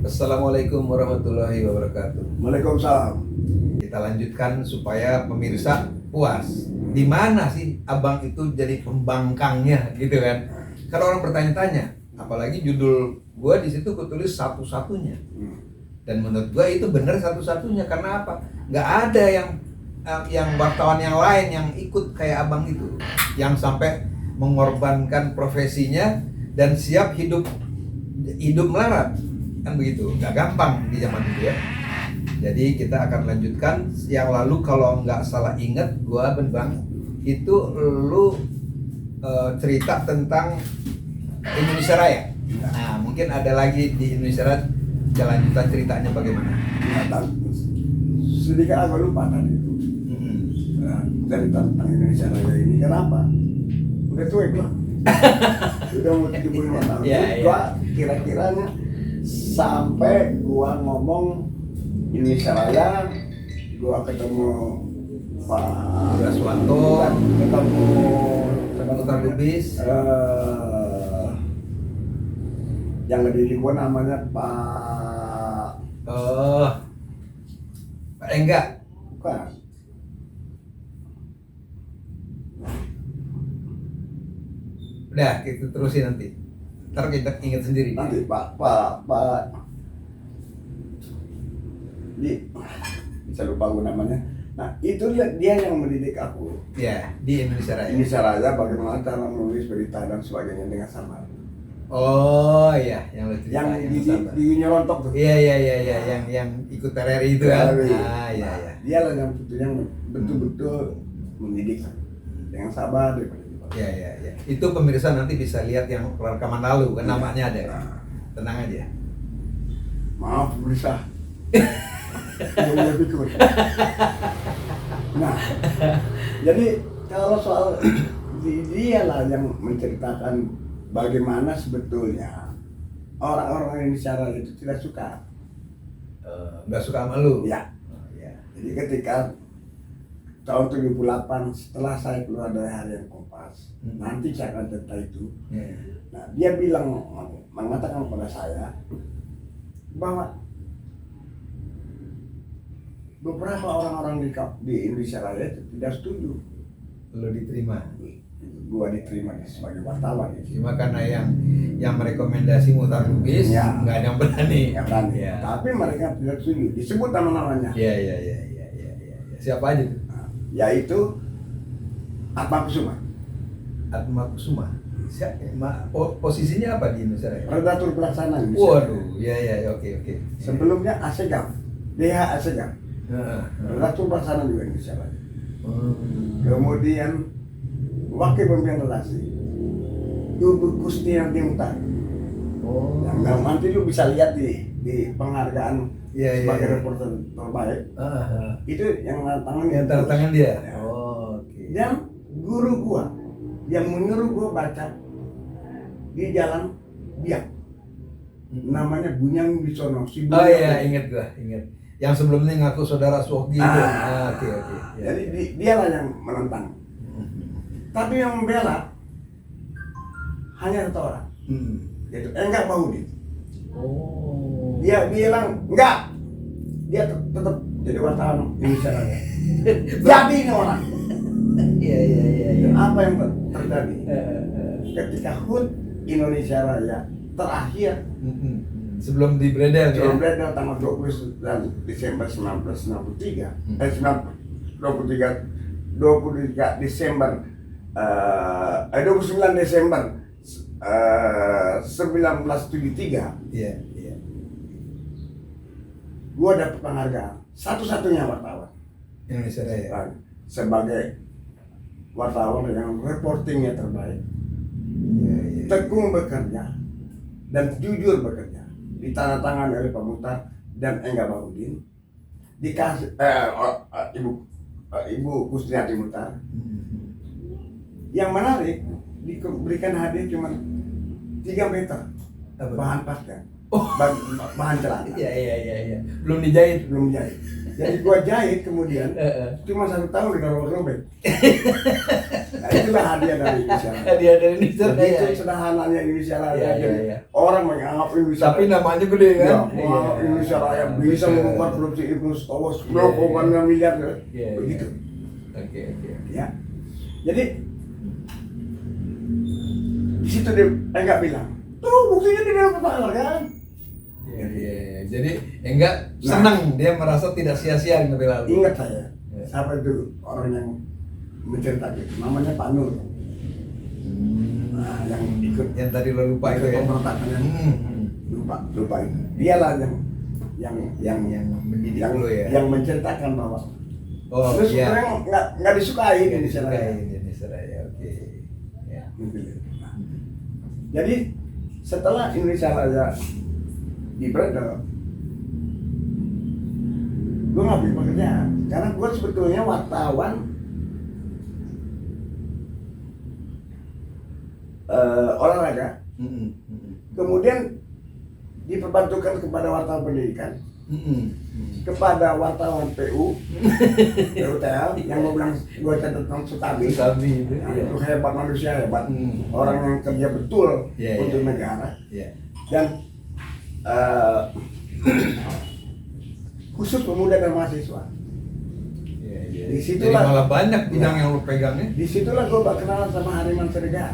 Assalamualaikum warahmatullahi wabarakatuh. Waalaikumsalam. Kita lanjutkan supaya pemirsa puas. Di mana sih abang itu jadi pembangkangnya, gitu kan? Kalau orang bertanya-tanya, apalagi judul gua di situ kutulis satu-satunya. Dan menurut gua itu benar satu-satunya. Karena apa? Nggak ada yang wartawan yang lain yang ikut kayak abang itu, yang sampai mengorbankan profesinya dan siap hidup melarat, kan begitu. Nggak gampang di zaman itu ya. Jadi kita akan lanjutkan yang lalu. Kalau nggak salah ingat gua Bang, itu lu cerita tentang Indonesia Raya. Nah, mungkin ada lagi di Indonesia Raya kelanjutan ceritanya bagaimana? Ya, sedikit agak lupa tadi itu. Cerita tentang Indonesia Raya ini kenapa? Udah tua gua. Udah mau 75 tahun. Gua kira-kiranya sampai gua ngomong Indonesia Raya, gua ketemu Pak Raswanto, ketemu Mutar Lubis, yang di gua namanya Pak Pak Enggak. bukan. Udah, kita terusin nanti. Ntar kita ingat sendiri. Nanti Pak bisa lupa gue namanya. Nah, itu dia yang mendidik aku. Ya, di Indonesia Raya. Indonesia Raya bagaimana cara menulis berita dan sebagainya dengan sabar. Oh iya, yang lu cerita Yang sabar. di Nyerontok tuh. Iya, yang ikut TRRI itu kan. Ah, iya. Dia lah yang betul-betul mendidik dengan sabar daripada Iya. Itu pemirsa nanti bisa lihat yang rekaman lalu, kan namanya ada ya. Tenang aja. Maaf pemirsa. Yang pikir. Nah, jadi kalau soal dia lah yang menceritakan bagaimana sebetulnya orang-orang Indonesia Raya itu tidak suka. Nggak suka sama lu? Ya. Oh, iya. Jadi ketika tahun 78 setelah saya keluar dari Harian Kompas, nanti saya akan cerita itu. Nah, dia mengatakan kepada saya bahwa beberapa orang-orang di Indonesia Raya itu tidak setuju. Lu diterima. Gua diterima sebagai wartawan. Cuma karena yang merekomendasi Mutar Lubis, Ya. nggak ada yang berani. Ya kan? Ya. Tapi mereka tidak setuju. Disebut nama-namanya. Iya. Siapa aja tuh? Yaitu Atma Kusuma. Atma Kusuma. Posisinya apa di Indonesia Raya? Redaktur pelaksana Indonesia. Waduh, iya, oke. Sebelumnya Asegaf, DH Asegaf. Redaktur pelaksana juga Indonesia Raya. Kemudian wakil pemimpin relasi Ibu Kustianti Mutar. Yang nanti lu bisa lihat di penghargaan sebagai reporter terbaik. Itu yang tanda tangan dia. Ya. Oke. Dan guru gua yang menyuruh gua baca di jalan Biak, namanya Bunyamin Wisono. Oh iya, ingat. Yang sebelumnya ngaku saudara Sogi itu. Oke. Jadi dialah yang menentang. Tapi yang membela hanya satu orang. Yaitu Enggak Mahudi. Oh. Dia bilang enggak. Dia tetap jadi wartawan Indonesia Raya. Jadi ini orang. Iya. Apa yang terjadi? Ketika HUT Indonesia Raya terakhir sebelum di Bredel ya. Sebelum Bredel tanggal 29 Desember 1963. 23 Desember 29 Desember 1973. Iya. Gua dapat penghargaan satu-satunya wartawan Indonesia Raya. sebagai wartawan yang reportingnya terbaik. Iya. Tekun bekerja dan jujur bekerja. Ditandatangani oleh Pak Mutar dan Enggak Mahudin. Dikasih Ibu Kustianti Mutar. Yang menarik, diberikan hadiah cuma 3 meter bahan pasca. Bahan celana. Iya. Belum dijahit. Jadi gua jahit kemudian cuma 1 tahun udah robek. Nah, itulah hadiah dari Indonesia Raya. Dia dari Indonesia Jadi Raya. itu sederhananya Indonesia Raya. Iya, Jadi iya. orang menganggap Indonesia Tapi namanya gede kan? ya, menganggap Indonesia Raya bisa mengubah produksi Ibnu Stowo 10,5 miliar Iya, begitu. Oke. Ya. Jadi di situ dia enggak bilang, tuh buktinya dia dapat penghargaan. Iya. Jadi enggak senang, dia merasa tidak sia-sia di Nobel lalu. Ingat saya, Ya. siapa itu orang yang menceritakan itu, namanya Pak Nur. Nah, yang ikut Yang tadi lo lupa itu ya. pemberontakannya. Hmm. Lupa itu. Dialah yang mendidik lo ya. yang menceritakan bahwa Oh terus iya. sebenarnya nggak disukai Nggak Indonesia disukai Raya. Indonesia Raya. Oke. Ya. Nah, jadi setelah Indonesia Raya dibredel, gue nggak punya pekerjaan karena gue sebetulnya wartawan olahraga. Kemudian diperbantukan kepada wartawan pendidikan, kepada wartawan PU, PUTL yang mau bilang gue tentang Sutabi. Sutabi itu. Nah, Iya. itu hebat, manusia hebat, orang yang kerja betul Iya, untuk iya. negara. Iya. Dan khusus pemuda dan mahasiswa. Iya. Di Jadi situlah- malah banyak bidang yang lo pegangnya. Disitulah gue berkenalan sama Hariman Siregar,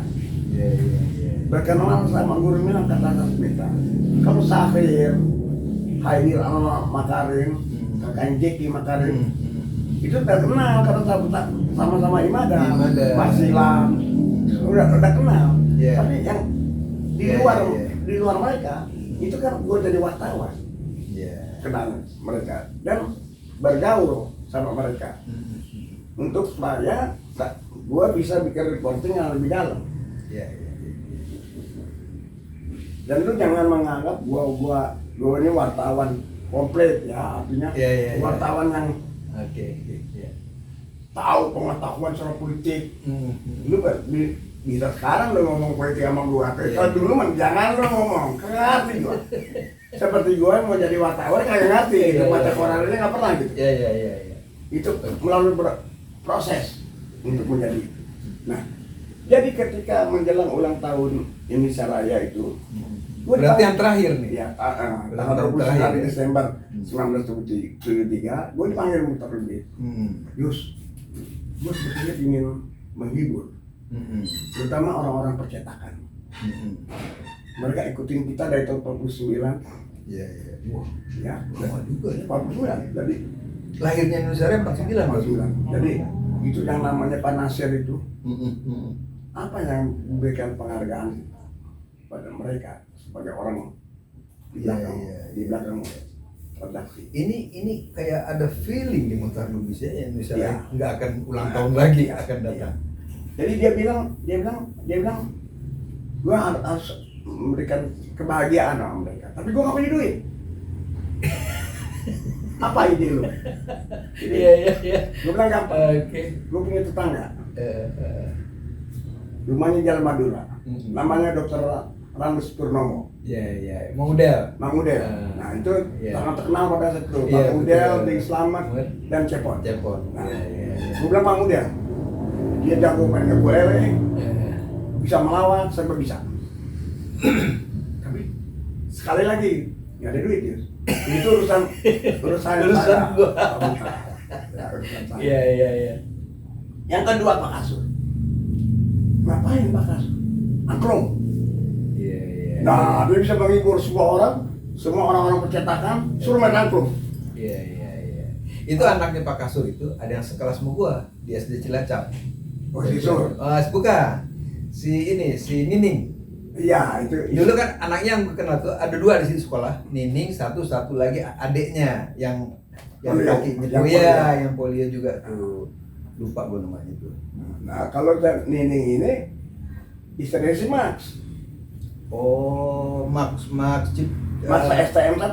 Iya. berkenalan sama Guru Milang Kata Sasmita, kamu Sahir, Haidil Anwar Makarim, kakaknya Jeki Makarim, itu terkenal karena sama-sama Imada, Imada. Marsilam, udah kenal. Iya. Tapi yang di Iya, luar iya. di luar mereka itu kan gue jadi wartawan, Iya. kenal mereka dan bergaul sama mereka untuk supaya gue bisa bikin reporting yang lebih dalam. Iya. Dan lu jangan menganggap gua ini wartawan komplit ya, artinya Iya. wartawan yang Oke. Iya. tahu pengetahuan soal politik. Lu bisa sekarang lu ngomong politik sama gua. Kalau Iya. dulu mah jangan lu ngomong, kagak ngerti gua. Seperti gua yang mau jadi wartawan kagak ngerti gitu, Iya, baca iya. koran ini nggak pernah gitu. Iya. Itu melalui proses untuk menjadi. Nah, jadi ketika menjelang ulang tahun Indonesia Raya itu, gua Berarti dipanggil- yang terakhir nih. Ya, Ulang tanggal tahun 29 terakhir. Desember 1973, gue dipanggil Mukhtar Lebih. Yus, gue sebetulnya ingin menghibur, terutama orang-orang percetakan. Mereka ikutin kita dari tahun 49, Iya. Wah, ya, lama juga ya. 49. Jadi Lahirnya Indonesia Raya 49. 49. Jadi itu yang namanya Pak Nasir itu, apa yang memberikan penghargaan pada mereka sebagai orang di belakang, Iya. di belakang redaksi. Ini kayak ada feeling di Mukhtar Lubis ya, Indonesia Iya. Raya nggak akan ulang tahun lagi, akan datang. Jadi dia bilang, gua harus memberikan kebahagiaan sama mereka, tapi gua nggak punya duit. Apa ide lu? Iya. Gua bilang gampang. Oke. Gua punya tetangga, rumahnya Jalan Madura, namanya Dr. Randes Purnomo, Iya. Model. Mang Udel. Nah itu Iya. sangat terkenal pada saat itu. Iya, Mang Udel, betul. Ding Slamet, dan Cepot. Cepot. Nah, Iya. gua bilang Mang Udel, dia jago main ukulele, bisa melawat, serba bisa. Tapi sekali lagi nggak ada duit ya. Itu urusan Urusan saya. gua. Ya, urusan saya. Iya. Yang kedua Pak Kasur. Ngapain Pak Kasur? Angklung. Iya. Nah, dia bisa menghibur semua orang-orang percetakan, suruh main angklung. Iya. Itu anaknya Pak Kasur itu ada yang sekelas sama gua di SD Cilacap. Oh, si Sur. Bukan. Si Nining. Iya, itu. Dulu kan anaknya yang gue kenal tuh ada dua di situ sekolah, Nining satu lagi adiknya yang Polio. kakinya Yang polio, polio. yang polio juga tuh, lupa gue namanya tuh. Nah, kalau Nining ini istrinya si Max. Oh, Max Cip, Max STM 1.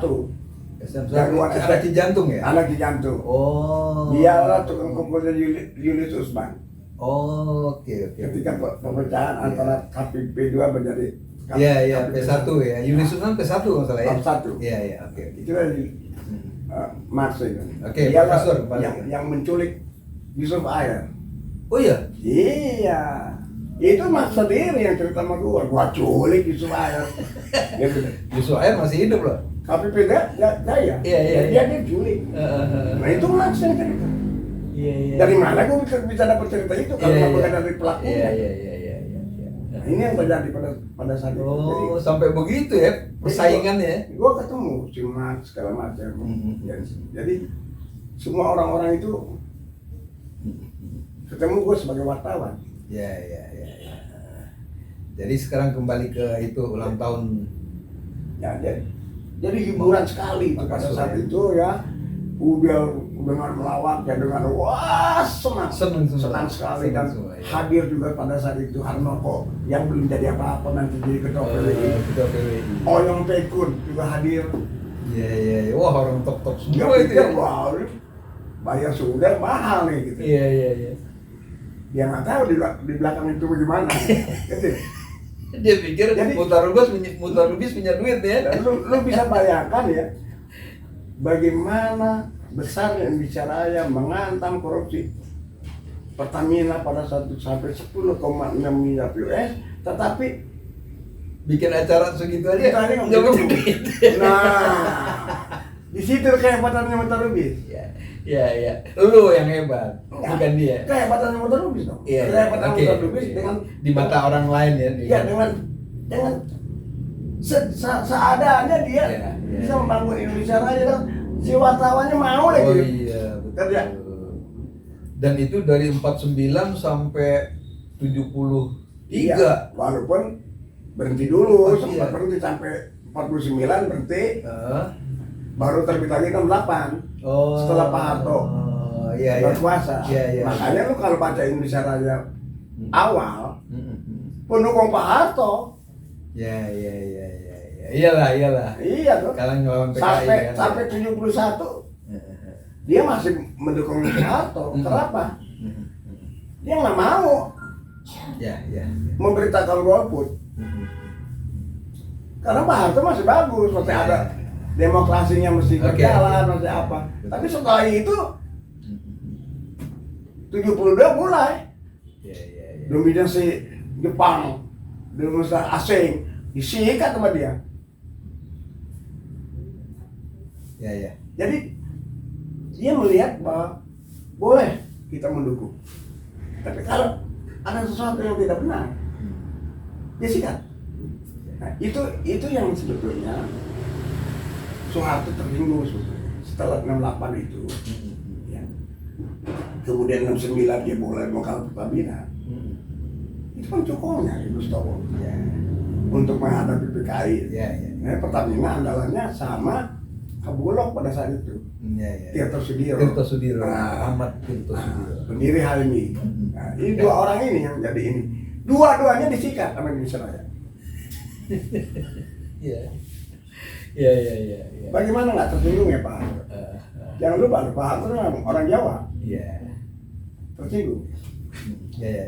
Jagoan anak di jantung ya? Anak di jantung. Oh. Dia lah tukang kumpulnya Julius Usman. Oh, oke. Ketika pemecahan antara KPP 2 menjadi Iya, P1 ya. Yunus Sunan P1 kalau salah ya. P1. Iya, oke. Itu dari Max itu. Oke, Dia Profesor, balik. yang menculik Yusuf Ayer. Oh iya? Iya. Itu Mas sendiri yang cerita sama gua culik di Sumayar. Gitu. Justru air masih hidup loh. Tapi beda gaya. Iya. Dia culik. Nah itu Mas yang cerita. Iya. Dari mana gua bisa dapat cerita itu kalau bukan dari pelakunya? Iya. Nah, ini yang terjadi pada saat itu. Oh, sampai begitu ya persaingannya. Gua ketemu si Mas segala macam. Jadi semua orang-orang itu ketemu gue sebagai wartawan. Ya. Jadi sekarang kembali ke itu ulang tahun. Ya, jadi hiburan sekali itu pada saat itu ya. Udah dengan melawat ya dengan wah senang sekali dan semua, ya. hadir juga pada saat itu Harnoko yang belum jadi apa-apa nanti jadi ketua PWI. Oyong Pekun juga hadir. Iya. Wah, orang top Dia semua itu. pikir wah bayar sudah mahal nih gitu. Iya. Dia nggak tahu di belakang itu bagaimana. Gitu. Dia pikir Jadi- mutar rubis punya duit ya. Dan lu bisa bayangkan ya bagaimana besarnya Indonesia Raya mengantam korupsi Pertamina pada saat itu sampai 10,6 miliar US, tetapi Bikin acara segitu aja kita ini nggak punya duit. Nah, di situ kehebatannya Mutar Lubis. Iya. Lu yang hebat, bukan dia. Kehebatannya Mutar Lubis dong. Iya. Kehebatan Oke. Mutar Lubis dengan Di mata orang lain ya. ya dengan seadanya dia Iya. bisa membangun Indonesia Raya dan si wartawannya mau Oh lagi. iya, Kerja. betul. Dan itu dari 49 sampai 73. Iya, walaupun berhenti dulu, Oh, sempat iya. berhenti sampai 49 berhenti, Heeh. baru terbit lagi 68 Oh. setelah Pak Harto Iya. berkuasa. Iya. Makanya lu kalau baca Indonesia Raya awal, Mm-mm. pendukung Pak Harto, Iya. Iyalah. iya tuh, Kalian ngelawan PKI sampai kan. sampai 71 dia masih mendukung Pak Harto. Kenapa? Dia nggak mau Ya. memberitakan golput. Karena Pak Harto masih bagus, masih Iya. ada demokrasinya mesti Oke. berjalan, masih apa. Tapi setelah itu 72 mulai Iya. dominasi Jepang, dominasi asing disikat sama dia. Iya. Jadi dia melihat bahwa boleh kita mendukung. Tapi kalau ada sesuatu yang tidak benar, dia sikat. Nah, itu yang sebetulnya Soeharto tersinggung sebetulnya setelah 68 itu. Ya. Kemudian 69 dia mulai mengkal Pertamina. Itu kan cokongnya Ibu Stowo Ya. untuk menghadapi PKI. Ya. Nah, Pertamina andalannya sama Kabulok pada saat itu. Ya. Tirto Sudiro. Tirto Sudiro. Nah, Ahmad Tirto Sudiro. pendiri HMI. Nah, ini dua orang ini yang jadi ini. Dua-duanya disikat sama Indonesia Raya. Iya. Bagaimana nggak tersinggung ya Pak Harto? Jangan lupa Pak Harto kan orang Jawa, Iya. tersinggung. Iya.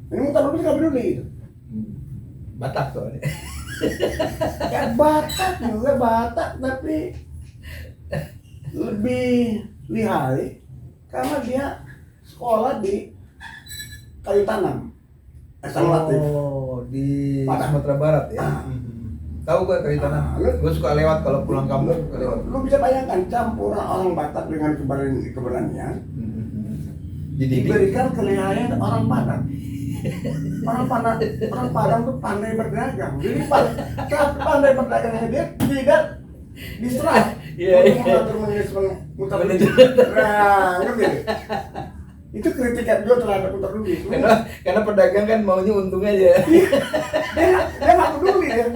Ini Mutar Lubis nggak peduli gitu. Batak soalnya. Ya Batak juga Batak, tapi lebih lihai karena dia sekolah di Kayu Tanam, Latif. Oh, di Padang. Sumatera Barat ya. Ah. Tahu gua Kayu Tanam. Gue suka lewat kalau pulang kampung suka lewat. Lu bisa bayangkan campuran orang Batak dengan keberanian Dididik. diberikan kelihaian orang Padang. Orang Padang tuh pandai berdagang. Jadi saat pandai berdagangnya dia tidak diserah. Iya. Mengatur manajemen Mutar Lubis. Nah, ngerti? Itu kritikan gue terhadap Mutar Lubis. Karena pedagang kan maunya untung aja. Dia nggak peduli ya.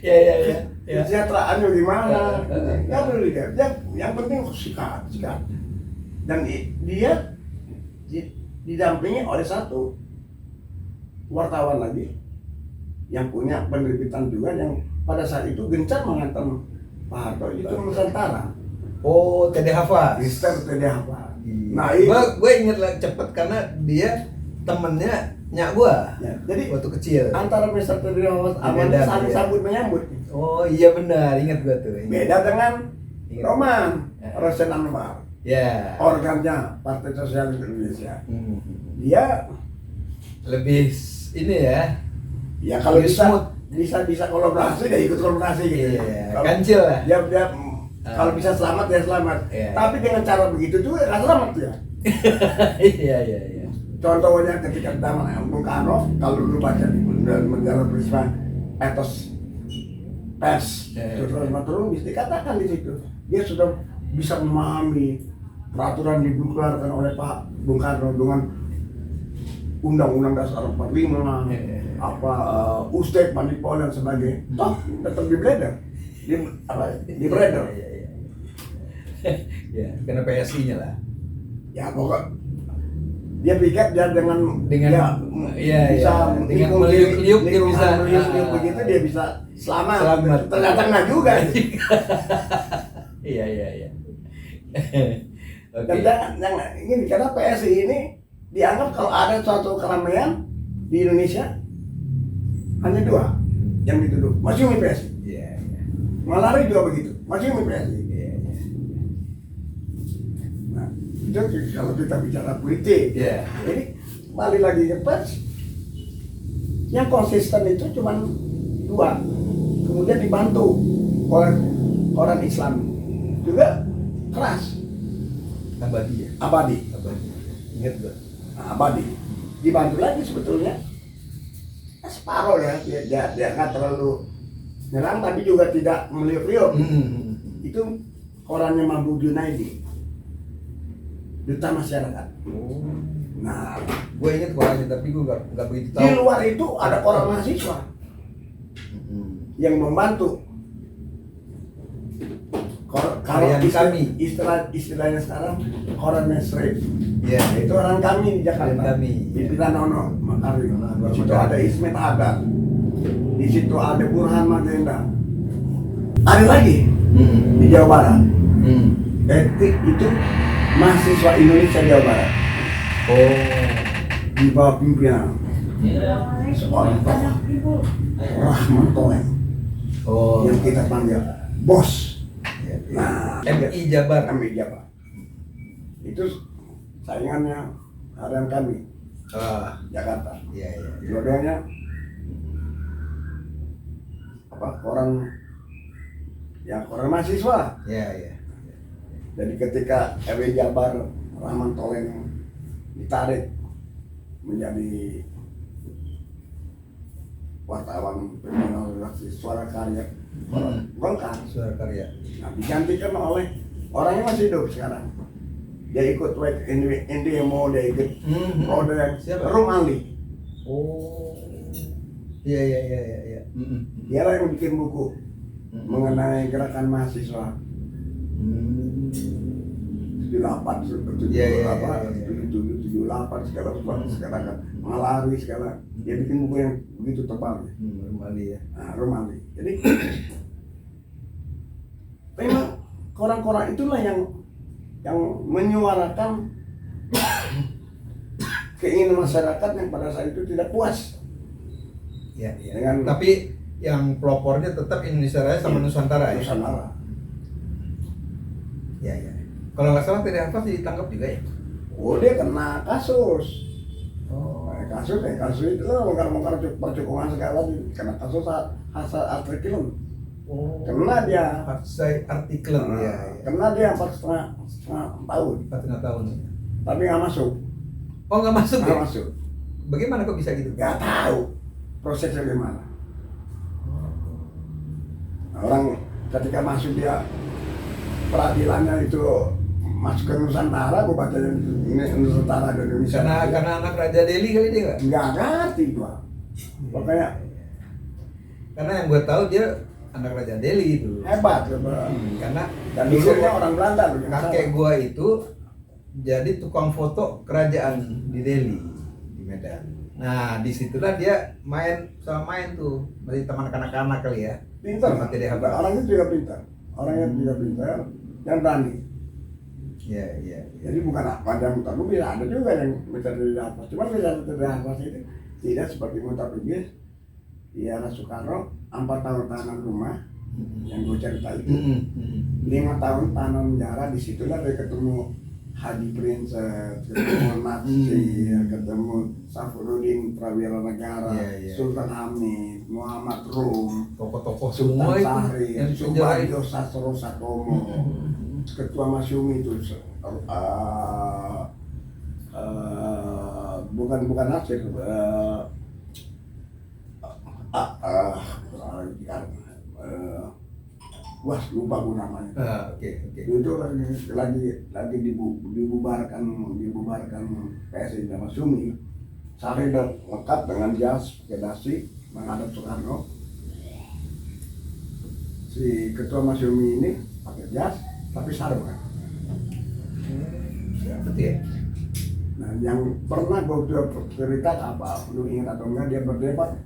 Iya. Kesejahteraannya gimana? Nggak peduli dia. Yang penting sikat. Dan dia didampingi oleh satu wartawan lagi yang punya penerbitan juga yang pada saat itu gencar menghantam Pak Harto itu Nusantara. Oh, Tede Hafa. Mister Tede Hafa. Nah Gue inget lah cepet karena dia temennya nyak gua. ya, jadi Waktu kecil. antara Mister Tede Hafa sama Beda, saling ya. sambut menyambut. Oh iya benar, ingat gua tuh. Beda dengan Ingat. Roman Ya. Rosen Anwar. Ya. organnya Partai Sosialis Indonesia. Hmm. Dia Lebih ini ya. ya kalau Lebih smooth. bisa kolaborasi dia ikut kolaborasi gitu. Iya, Kalau kancil lah. dia kalau bisa selamat ya selamat. Iya. Tapi dengan cara begitu juga nggak selamat ya. Iya, iya, iya. Contohnya ketika zaman Bung Karno, kalau dulu baca di menjalar Prisma etos pers, turun bisa dikatakan di situ dia sudah bisa memahami peraturan dikeluarkan oleh Pak Bung Karno dengan Undang-Undang Dasar 45, apa Ustek, Mandipol dan sebagainya. Toh tetap di beredar, di beredar. Ya, karena PSI-nya lah. Ya pokok dia pikir dia dengan Iya, bisa dengan meliuk-liuk dia bisa meliuk-liuk begitu dia bisa selamat. Ternyata Selamat. enggak juga. Iya, iya, iya. Oke. Dan jangan ini karena PSI ini dianggap kalau ada suatu keramaian di Indonesia hanya dua yang dituduh Masyumi PSI. Iya, iya. Malari juga begitu, Masyumi PSI. Iya, iya. Nah, itu kalau kita bicara politik. Iya. Jadi balik lagi ke pers, yang konsisten itu cuma dua, kemudian dibantu oleh orang Islam juga keras, Abadi ya. abadi, Abadi. Ingat gua. nah, abadi. Dibantu lagi sebetulnya separuh ya, dia nggak terlalu nyerang tapi juga tidak meliuk-liuk. Itu orangnya Mambu Junaidi, duta masyarakat. Oh. Nah, Gue inget orangnya tapi gue nggak begitu tahu. di luar itu ada orang mahasiswa yang membantu. Kalau istilahnya sekarang koran mesrib. Iya. Itu orang kami di Jakarta. Klien kami. Pimpinan Nono Makarim. Nah, Di situ ada Ismet Adat. Di situ ada Burhan Magenda. Ada lagi di Jawa Barat. Itu mahasiswa Indonesia Jawa Barat. Oh. Di bawah pimpinan seorang tokoh Rahman Toeng Oh. yang kita panggil bos. Iya, iya. Nah, MI Jabar. kami Jabar. Itu saingannya harian kami Ah, Jakarta. iya, iya. Dua-duanya koran mahasiswa. Iya, iya. Jadi ketika RW Jabar Rahman Toleng ditarik menjadi wartawan pimpinan redaksi Suara Karya Golkar, Suara Karya. nah digantikan oleh orangnya masih hidup sekarang. Dia ikut demo, dia ikut proyek Siapa? Rumali. Oh. Iya, iya, iya, iya, iya. Dia lah yang bikin buku mengenai gerakan mahasiswa. 78, Iya, iya, 78 segala kan Malari segala. Dia bikin buku yang begitu tebal. Rumali ya. Nah, Rumali. Jadi memang koran-koran itulah yang menyuarakan keinginan masyarakat yang pada saat itu tidak puas. Iya, iya. Dengan Tapi yang pelopornya tetap Indonesia Raya sama Nusantara ya. Nusantara. Iya, iya. Kalau nggak salah Teddy Hafaz ditangkap juga ya. Oh, dia kena kasus. Oh. Kasus itu lah bongkar percukungan segala, kena kasus asal artikel. Oh. Kena dia. Saya artikel ya. Kena dia 4,5 tahun. 4,5 tahun. Tapi nggak masuk. Oh, nggak masuk ya? Nggak masuk. Bagaimana kok bisa gitu? Nggak tahu prosesnya gimana. Nah, orang ketika masuk dia peradilannya itu masuk ke Nusantara, gue baca ini Nusantara dan Indonesia. Karena anak Raja Deli kali dia nggak? Nggak ngerti gua. Makanya Karena yang gue tahu dia anak Raja Deli itu. hebat gitu. Karena Dan dulu dulunya orang Belanda loh. yang kakek salah. gue itu jadi tukang foto kerajaan di Delhi, di Medan. Nah, disitulah dia main tuh, masih teman kanak-kanak kali ya. Pintar. Sama Teddy Hafaz. Orangnya juga pintar. Orangnya juga pintar dan berani. Iya, iya. Jadi bukan pandang mutar lubis, ada juga yang minta Teddy Hafaz. Cuma Teddy Hafaz itu tidak seperti mutar lubis. Di era Soekarno 4 tahun tahanan rumah yang gue cerita itu. 5 tahun tahanan penjara. Disitulah dia ketemu Hadi Princess, ketemu Natsir, ketemu Safruddin Prawira Negara, Sultan Hamid, Muhammad Rum, tokoh-tokoh Sultan semua itu Sahri, yang di penjara itu. Subarjo Sastro Satomo, Ketua Masyumi itu bukan Nasir, wah lupa gue namanya. Oke. Itu lagi dibubarkan PSI sama Sumi. Sari lengkap dengan jas, pakai dasi, menghadap Soekarno. Si ketua Masyumi ini pakai jas, tapi sarung kan. Betul ya. Nah, yang pernah gue cerita apa, lu ingat atau enggak, dia berdebat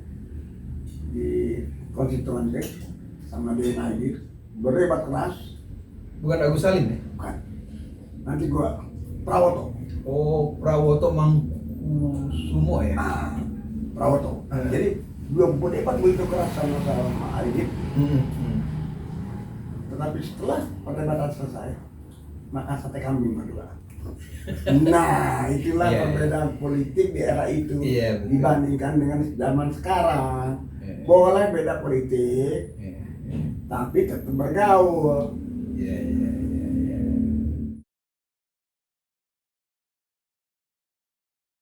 di konstituen sama DNID, berdebat keras. Bukan Agus Salim ya? Bukan. Nanti gue Prawoto. Oh, Prawoto Mangkusumo ya? Prawoto. Jadi dua berdebat begitu keras sama Aidit. Tetapi setelah perdebatan selesai, makan sate kambing berdua. Nah, itulah perbedaan politik di era itu dibandingkan dengan zaman sekarang. Boleh beda politik, tapi tetap bergaul.